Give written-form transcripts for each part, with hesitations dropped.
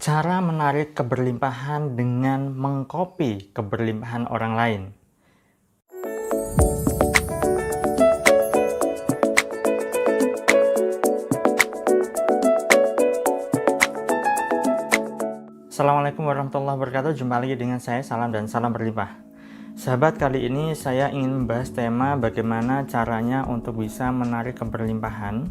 Cara menarik keberlimpahan dengan mengcopy keberlimpahan orang lain. Assalamualaikum warahmatullahi wabarakatuh. Jumpa lagi dengan saya, Salam dan salam berlimpah. Sahabat, kali ini saya ingin membahas tema bagaimana caranya untuk bisa menarik keberlimpahan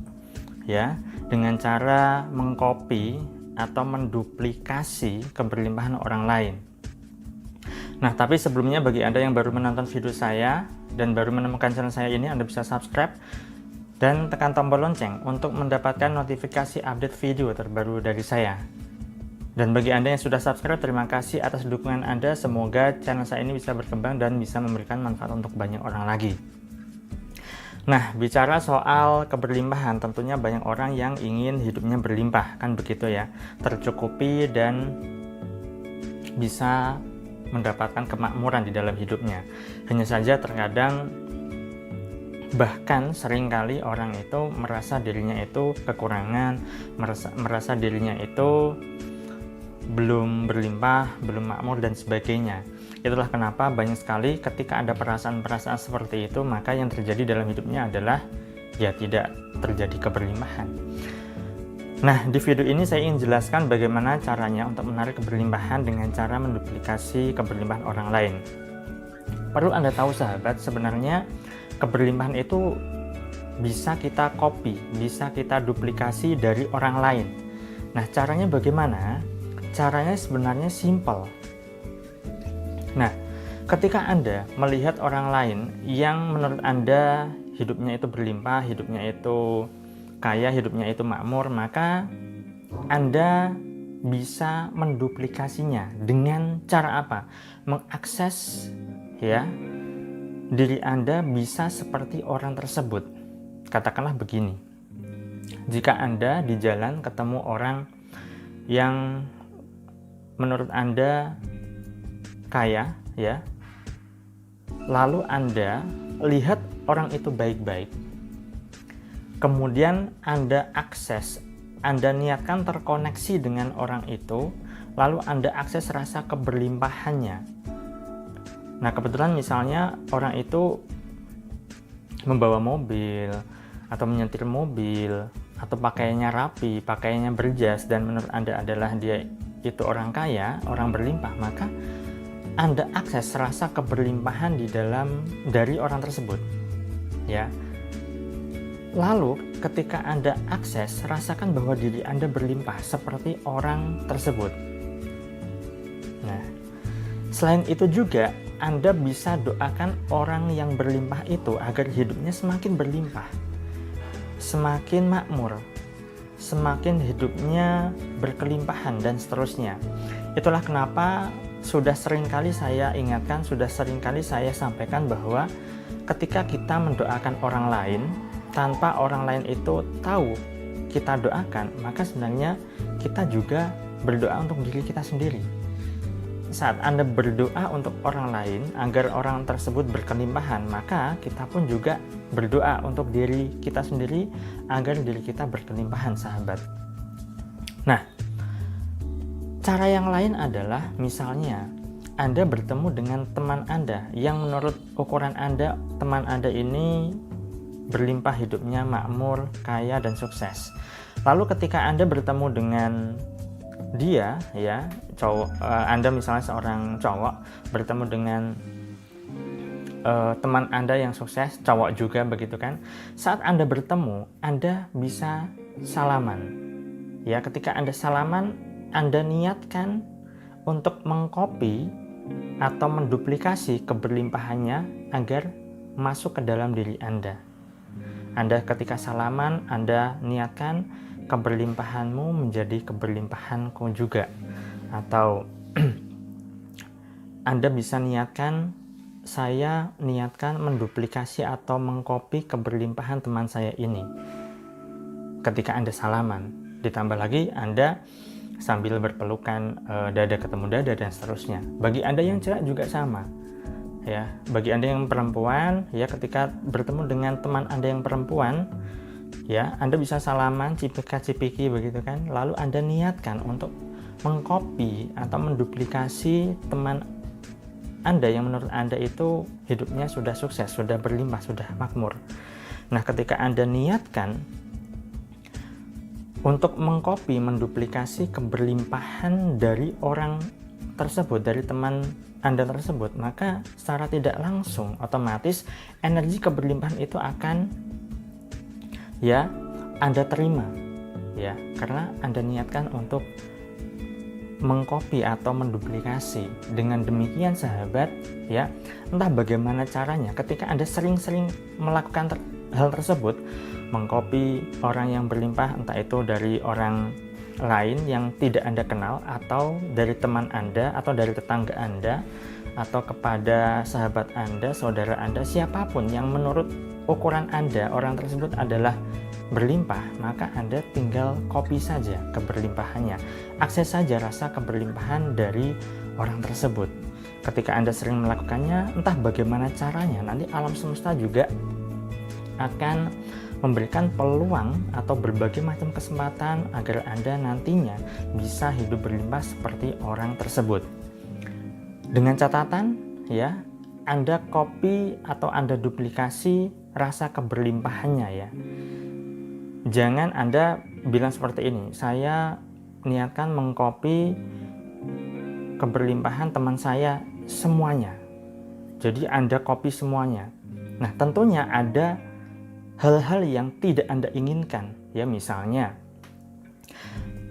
ya, dengan cara mengcopy atau menduplikasi keberlimpahan orang lain. Nah, tapi sebelumnya bagi Anda yang baru menonton video saya dan baru menemukan channel saya ini, Anda bisa subscribe dan tekan tombol lonceng untuk mendapatkan notifikasi update video terbaru dari saya. Dan bagi Anda yang sudah subscribe, terima kasih atas dukungan Anda. Semoga channel saya ini bisa berkembang dan bisa memberikan manfaat untuk banyak orang lagi. Nah, bicara soal keberlimpahan, tentunya banyak orang yang ingin hidupnya berlimpah, kan begitu ya, tercukupi dan bisa mendapatkan kemakmuran di dalam hidupnya. Hanya saja terkadang bahkan seringkali orang itu merasa dirinya itu kekurangan, merasa dirinya itu belum berlimpah, belum makmur dan sebagainya. Itulah kenapa banyak sekali ketika ada perasaan-perasaan seperti itu, maka yang terjadi dalam hidupnya adalah ya tidak terjadi keberlimpahan. Nah, di video ini saya ingin jelaskan bagaimana caranya untuk menarik keberlimpahan dengan cara menduplikasi keberlimpahan orang lain. Perlu Anda tahu sahabat, sebenarnya keberlimpahan itu bisa kita copy, bisa kita duplikasi dari orang lain. Nah, caranya bagaimana? Caranya sebenarnya simple. Nah, ketika Anda melihat orang lain yang menurut Anda hidupnya itu berlimpah, hidupnya itu kaya, hidupnya itu makmur, maka Anda bisa menduplikasinya dengan cara apa? Mengakses ya diri Anda bisa seperti orang tersebut. Katakanlah begini. Jika Anda di jalan ketemu orang yang menurut Anda kaya ya, lalu Anda lihat orang itu baik-baik, kemudian Anda akses, Anda niatkan terkoneksi dengan orang itu, lalu Anda akses rasa keberlimpahannya. Nah, kebetulan misalnya orang itu membawa mobil atau menyetir mobil atau pakaiannya rapi, pakaiannya berjas, dan menurut Anda adalah dia itu orang kaya, orang berlimpah, maka Anda akses rasa keberlimpahan dari orang tersebut ya. Lalu ketika Anda akses, rasakan bahwa diri Anda berlimpah seperti orang tersebut. Nah, selain itu juga Anda bisa doakan orang yang berlimpah itu agar hidupnya semakin berlimpah, semakin makmur, semakin hidupnya berkelimpahan dan seterusnya. Itulah kenapa sudah sering kali saya ingatkan, sudah sering kali saya sampaikan bahwa ketika kita mendoakan orang lain tanpa orang lain itu tahu kita doakan, maka sebenarnya kita juga berdoa untuk diri kita sendiri. Saat Anda berdoa untuk orang lain agar orang tersebut berkelimpahan, maka kita pun juga berdoa untuk diri kita sendiri agar diri kita berkelimpahan, sahabat. Nah, cara yang lain adalah misalnya Anda bertemu dengan teman Anda yang menurut ukuran Anda, teman Anda ini berlimpah hidupnya, makmur, kaya, dan sukses. Lalu ketika Anda bertemu dengan dia ya, Anda misalnya seorang cowok bertemu dengan teman Anda yang sukses, cowok juga begitu kan. Saat Anda bertemu, Anda bisa salaman ya. Ketika Anda salaman, Anda niatkan untuk mengcopy atau menduplikasi keberlimpahannya agar masuk ke dalam diri Anda. Anda ketika salaman, Anda niatkan keberlimpahanmu menjadi keberlimpahanku juga. Atau Anda bisa niatkan, saya niatkan menduplikasi atau mengcopy keberlimpahan teman saya ini ketika Anda salaman. Ditambah lagi Anda sambil berpelukan, dada ketemu dada dan seterusnya. Bagi Anda yang cewek juga sama ya. Bagi Anda yang perempuan ya, ketika bertemu dengan teman Anda yang perempuan, Ya, Anda bisa salaman, cipika-cipiki begitu kan, lalu Anda niatkan untuk mengcopy atau menduplikasi teman Anda yang menurut Anda itu hidupnya sudah sukses, sudah berlimpah, sudah makmur. Nah, ketika Anda niatkan untuk mengcopy, menduplikasi keberlimpahan dari orang tersebut, dari teman Anda tersebut, maka secara tidak langsung otomatis energi keberlimpahan itu akan ya Anda terima, ya, karena Anda niatkan untuk mengcopy atau menduplikasi. Dengan demikian sahabat, ya, entah bagaimana caranya, ketika Anda sering-sering melakukan hal tersebut, mengcopy orang yang berlimpah, entah itu dari orang lain yang tidak Anda kenal, atau dari teman Anda, atau dari tetangga Anda, atau kepada sahabat Anda, saudara Anda, siapapun yang menurut ukuran Anda orang tersebut adalah berlimpah, maka Anda tinggal copy saja keberlimpahannya, akses saja rasa keberlimpahan dari orang tersebut. Ketika Anda sering melakukannya, entah bagaimana caranya, nanti alam semesta juga akan memberikan peluang atau berbagai macam kesempatan agar Anda nantinya bisa hidup berlimpah seperti orang tersebut. Dengan catatan, ya, Anda copy atau Anda duplikasi rasa keberlimpahannya, ya. Jangan Anda bilang seperti ini, saya niatkan mengcopy keberlimpahan teman saya semuanya. Jadi Anda copy semuanya. Nah, tentunya ada hal-hal yang tidak Anda inginkan, ya, misalnya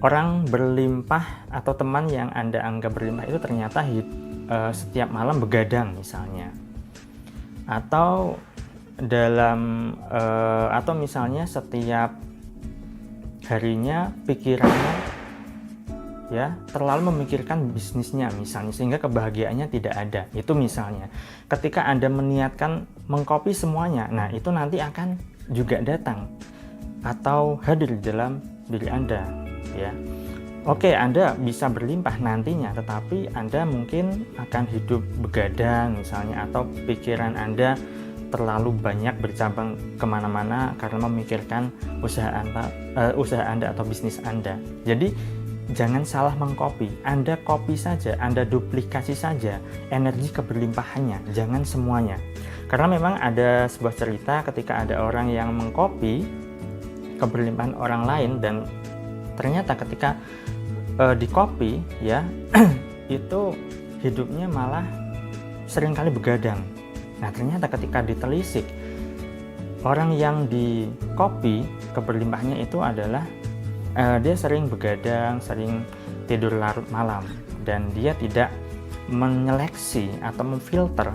orang berlimpah atau teman yang Anda anggap berlimpah itu ternyata setiap malam begadang misalnya, atau atau misalnya setiap harinya pikirannya, ya, terlalu memikirkan bisnisnya misalnya, sehingga kebahagiaannya tidak ada. Itu misalnya. Ketika Anda meniatkan mengcopy semuanya, nah itu nanti akan juga datang atau hadir di dalam diri Anda, ya. Oke, Anda bisa berlimpah nantinya, tetapi Anda mungkin akan hidup begadang misalnya, atau pikiran Anda terlalu banyak bercabang kemana-mana karena memikirkan usaha Anda atau bisnis Anda. Jadi jangan salah mengcopy, Anda copy saja, Anda duplikasi saja energi keberlimpahannya, jangan semuanya. Karena memang ada sebuah cerita ketika ada orang yang mengcopy keberlimpahan orang lain, dan ternyata ketika di-copy, ya, itu hidupnya malah seringkali begadang. Nah, ternyata ketika ditelisik, orang yang di-copy keberlimpahannya itu adalah dia sering begadang, sering tidur larut malam, dan dia tidak menyeleksi atau memfilter,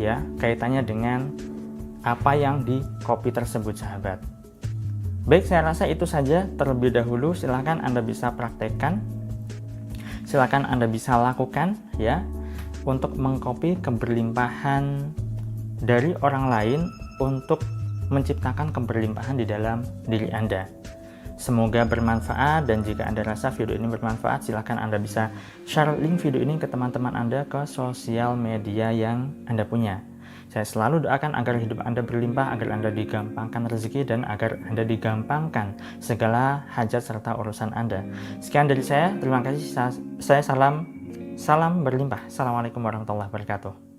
ya, kaitannya dengan apa yang di-copy tersebut, sahabat. Baik, saya rasa itu saja terlebih dahulu. Silahkan Anda bisa praktekkan, silahkan Anda bisa lakukan, ya, untuk mengcopy keberlimpahan dari orang lain untuk menciptakan keberlimpahan di dalam diri Anda. Semoga bermanfaat, dan jika Anda rasa video ini bermanfaat, silahkan Anda bisa share link video ini ke teman-teman Anda ke sosial media yang Anda punya. Saya selalu doakan agar hidup Anda berlimpah, agar Anda digampangkan rezeki, dan agar Anda digampangkan segala hajat serta urusan Anda. Sekian dari saya, terima kasih. Saya salam berlimpah. Assalamualaikum warahmatullahi wabarakatuh.